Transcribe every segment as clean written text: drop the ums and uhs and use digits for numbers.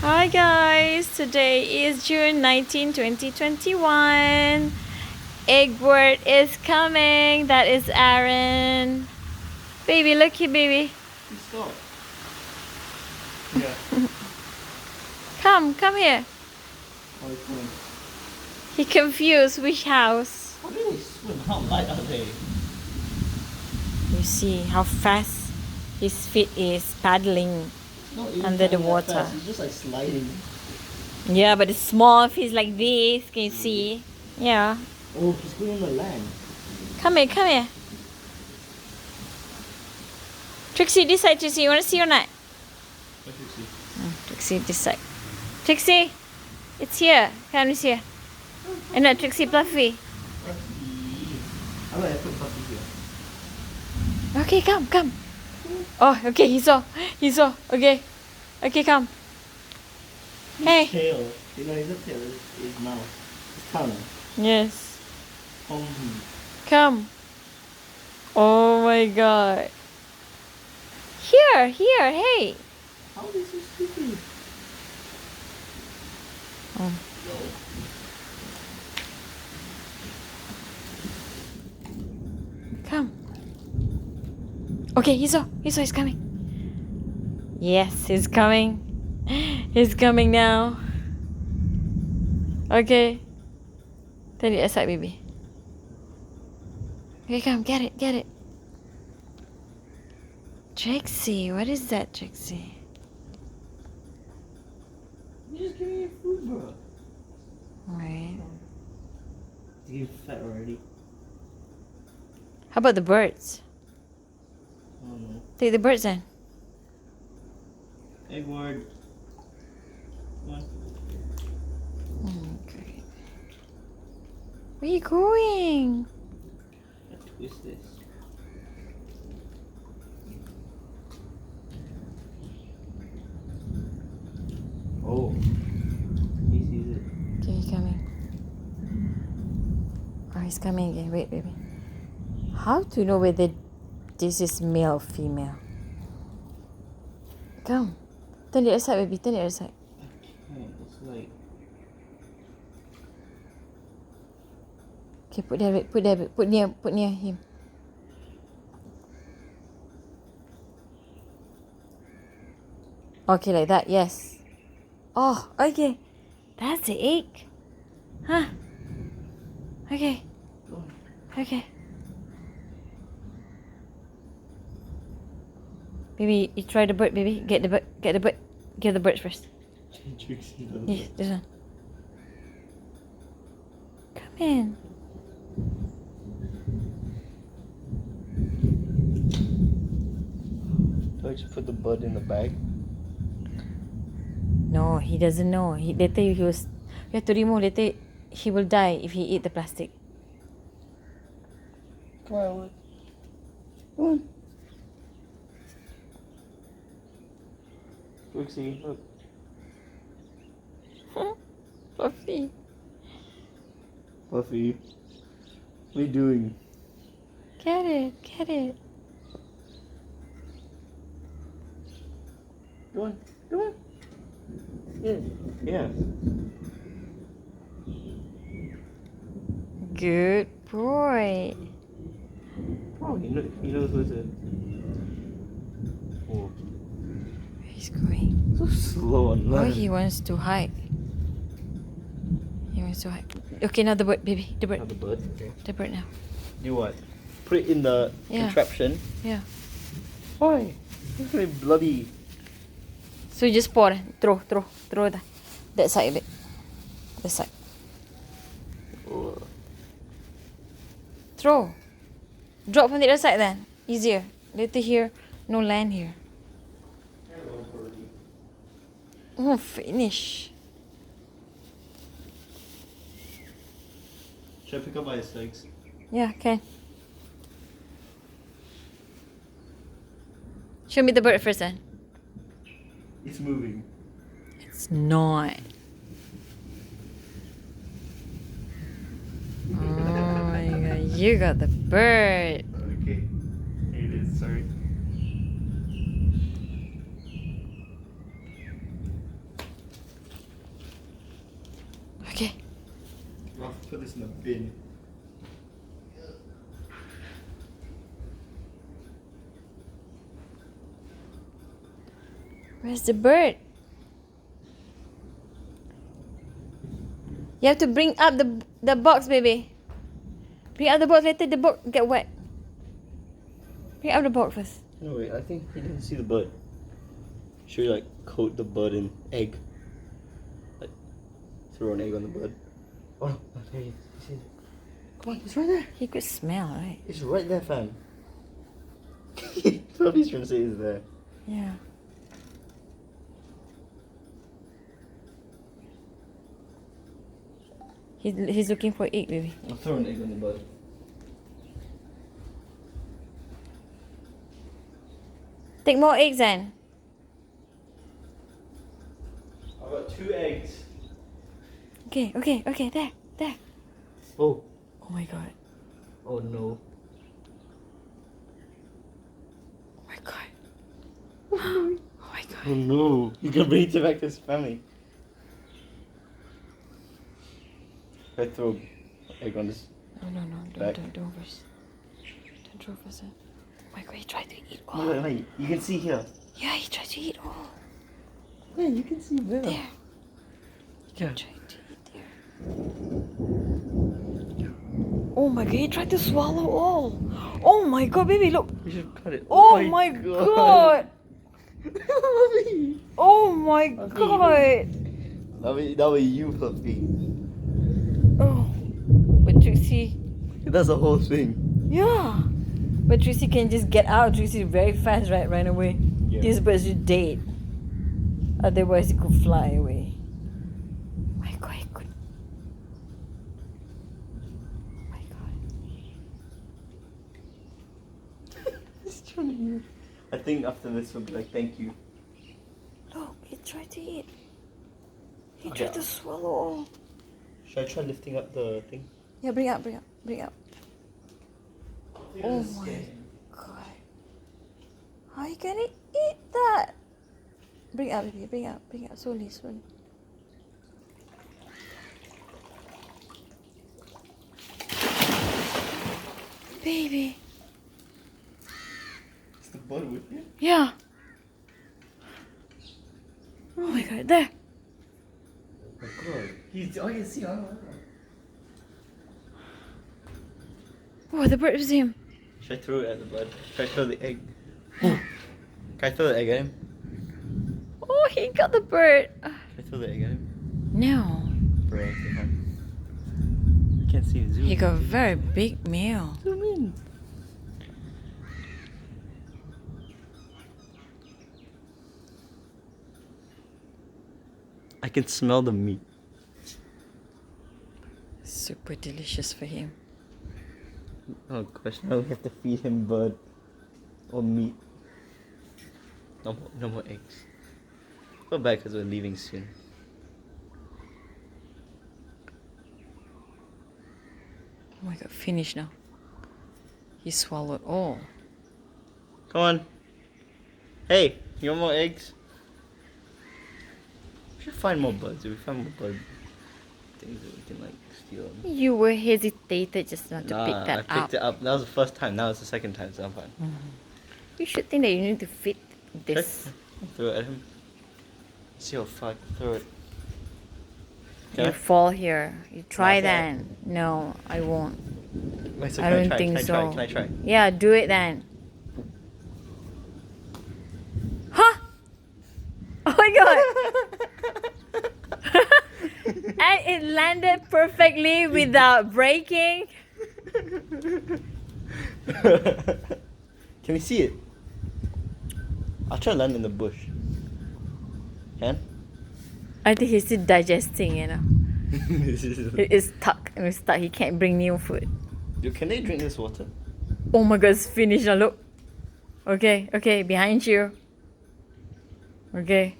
Hi guys, today is June 19, 2021. Eggward is coming. That is Aaron. Baby, look here, baby. Stop. Yeah. Come here. Oh, it's coming. He confused which house. How do they swim? How light are they? You see how fast his feet is paddling Not even under the that water. fast. It's just like sliding. Yeah, but it's small fish like this. Can you see? Yeah. Oh, he's going on the land. Come here. Trixie, this side, Trixie. You want to see or not? What you see? Trixie, this side. Trixie, it's here. Come is here. And not Trixie, Fluffy. How about I put Puppy here? Okay, come. Oh, okay, he saw. Okay, come. His Hey. tail. You know, his tail is his mouth. His tongue. Yes. Oh. Come. Oh my god. Here, hey. How is he stupid? Oh. Come. Okay, he saw, he's coming. Yes, he's coming. He's coming now. Okay. Turn it aside, baby. Okay, come, get it. Trixie, what is that, Trixie? You just give me your food, bro. Right. You're fat already. How about the birds? I don't know. Take the birds then. Eggward. Come on. Okay. Where are you going? Let's twist this. Oh. He sees it. Okay, he's coming. Oh, he's coming again. Wait, baby. How to know whether this is male or female? Come. Turn the other side, baby. Turn the other side. I can't. It's like... Okay, put there, put near him. Okay, like that, yes. Oh, okay. That's the egg. Huh? Okay. Baby, you try the bird, baby. Get the bird. Give the bird first. Trixie. Yeah, this one. Come in. Do I just put the bud in the bag? No, he doesn't know. Later he was. You have to remove. Later he will die if he eat the plastic. Come on. Come on. Trixie, look. Fluffy. Fluffy. What are you doing? Get it. Go on. Yeah. Good boy. Oh, he knows what to... Oh. He's going. So slow on Oh, that. he wants to hide. Okay, now the bird, baby. The bird. Have the bud? Okay. The bird now. Do what? Put it in the contraption? Yeah. Why? It's very bloody. So you just pour. Throw that side of it. That side. Oh. Throw. Drop from the other side then. Easier. Later here, no land here. Oh, finish. Should I pick up by his legs? Yeah, okay. Show me the bird first then. It's moving. It's not. Oh my god, you got the bird. Okay. Here it is, sorry. Put this in the bin. Where's the bird? You have to bring up the box, baby. Bring up the box, later the box get wet. Bring up the box first. No wait, I think he didn't see the bird. Should we like coat the bird in egg? Like throw an egg on the bird. Oh no, there he is. You see it? Come on, it's right there. He could smell, right? It's right there, fam. Probably he's trying to say it's there. Yeah. He's looking for egg, baby. I'll throw an egg on the bird. Take more eggs then. I've got 2 eggs. Okay, there. Oh. Oh my god. Oh no. Oh my god. Oh my god. Oh no. He's gonna bring it back to his family. I throw an egg on this. No, Back. don't first. Don't throw first. Oh my god, he tried to eat all. No, wait, you can see here. Yeah, he tried to eat all. Yeah, you can see there. There. Yeah. He tried to eat there. Oh my god, he tried to swallow all. Oh my god, baby, look. We should cut it. Oh my god. Mommy. Oh my god. That way you Fluffy. Oh. But Trixie. That's the whole thing. Yeah. But Trixie can just get out. Trixie is very fast, right? Right away. Yeah. This bird is dead. Otherwise, it could fly away. Oh my god, it could. Oh my god. He's trying to eat. I think after this we'll be like, thank you. Look, he tried to eat. He Okay. tried to swallow all. Should I try lifting up the thing? Yeah, bring up. Oh my god. How you gonna eat that? Bring up, baby, bring up. Slowly. Baby. Is the bird with you? Yeah. Oh my god, there. Oh my god. I can see. Oh, the bird is him. Should I throw it at the bird? Should I throw the egg? Can I throw the egg at him? Oh, he got the bird. Should I throw the egg at him? No. Bro, I can't see him. Zoom. He got a very big meal. Zoom in. I can smell the meat. Super delicious for him. Oh gosh, now we have to feed him bird or meat. No more eggs. Go back because we're leaving soon. Oh my god, finish now. He swallowed all. Come on. Hey, you want more eggs? We should find more birds. If we find more bird things that we can like steal them. You were hesitated just not to pick I that picked up. it up. That was the first time. Now it's the second time, so I'm fine. You should think that you need to fit this. Throw it at him. See how far I can throw it. You fall here. You try then. No, I won't. Wait, so I can don't try? think Can so. Can I try? Yeah, do it then. Huh? Oh my god! And it landed perfectly without breaking. Can we see it? I'll try to land in the bush. Can? I think he's still digesting, you know. It is stuck. It's stuck. He can't bring new food. Dude, can they drink this water? Oh my god, it's finished now. Look. Okay, behind you. Okay.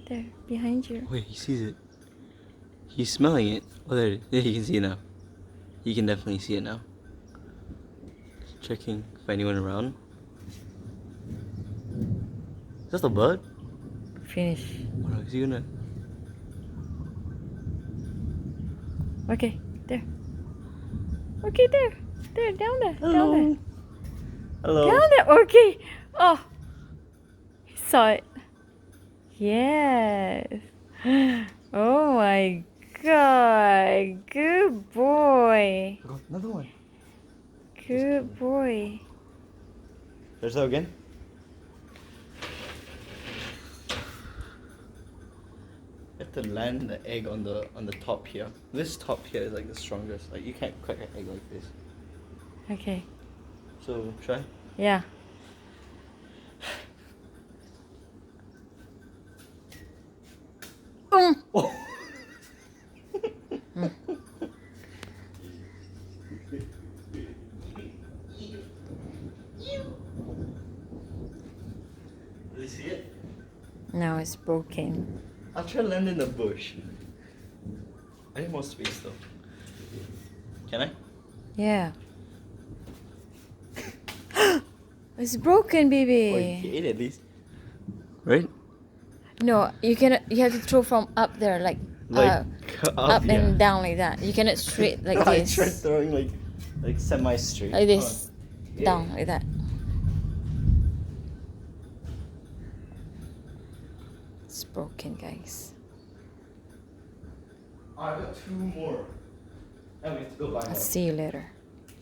There, behind you. Wait, he sees it. He's smelling it. Oh, there he can see it now. He can definitely see it now. Checking for anyone around. Just a bird? Finish. Oh no, is he gonna? Okay, there. Okay, there. There, down there. Down there. Hello. Down there. Okay. Oh. He saw it. Yes. Oh my god. Good boy. Oh, another one. Good boy. There's that again. You have to land the egg on the top here. This top here is like the strongest. Like you can't crack an egg like this. Okay. So try. Yeah. Oh. Do you see it? Now it's broken. I'll try to land in the bush. I need more space though. Can I? Yeah. It's broken, Oh, you baby. ate it at least. Right? No, you cannot. You have to throw from up there, like Like up yeah. and down like that. You cannot straight like I this. tried throwing like semi straight. Like this, Yeah. down like that. It's broken, guys. Oh, I got two more. And we have to go buy I'll more. see you later.